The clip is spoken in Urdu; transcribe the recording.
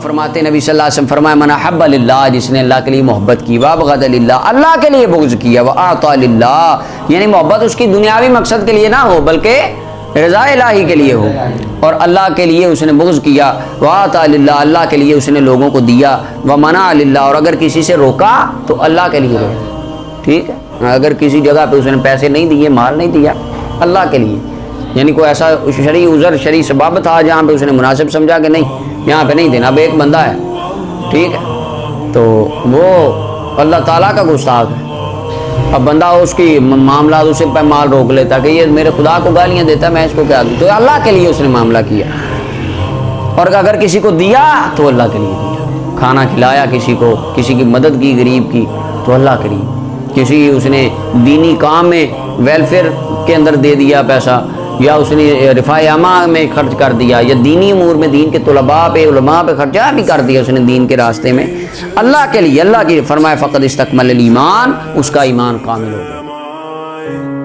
فرماتے نبی صلی اللہ علیہ وسلم فرمایا من احب للہ، جس نے اللہ کے لیے محبت کی، وابغض للہ، اللہ کے لیے بغض کیا، واعطى للہ، یعنی محبت اس کی دنیاوی مقصد کے لیے نہ ہو بلکہ رضا الہی کے لیے ہو، اور اللہ کے لیے اس نے بغض کیا، واعطى للہ، اللہ کے لیے اس نے لوگوں کو دیا، ومنع للہ، اور اگر کسی سے روکا تو اللہ کے لیے روکا، ٹھیک ہے، اگر کسی جگہ پہ اس نے پیسے نہیں دیے، مال نہیں دیا، اللہ کے لیے، یعنی کوئی ایسا شرعی عذر شرعی سبب تھا جہاں پہ اس نے مناسب سمجھا کہ نہیں یہاں پہ نہیں دینا، اب ایک بندہ ہے ٹھیک ہے تو وہ اللہ تعالیٰ کا گستاخ ہے، اب بندہ اس کی معاملات اسے پہ مال روک لیتا کہ یہ میرے خدا کو گالیاں دیتا ہے میں اس کو کیا دوں، تو اللہ کے لیے اس نے معاملہ کیا، اور اگر کسی کو دیا تو اللہ کے لیے دیا، کھانا کھلایا کسی کو، کسی کی مدد کی غریب کی تو اللہ کے لیے، کسی اس نے دینی کام میں ویلفیئر کے اندر دے دیا پیسہ، یا اس نے رفاع عامہ میں خرچ کر دیا، یا دینی امور میں دین کے طلباء پہ علماء پہ خرچہ بھی کر دیا اس نے دین کے راستے میں، اللہ کے لیے، اللہ کی فرمایا فقد استکمل الایمان، اس کا ایمان کامل ہو گیا۔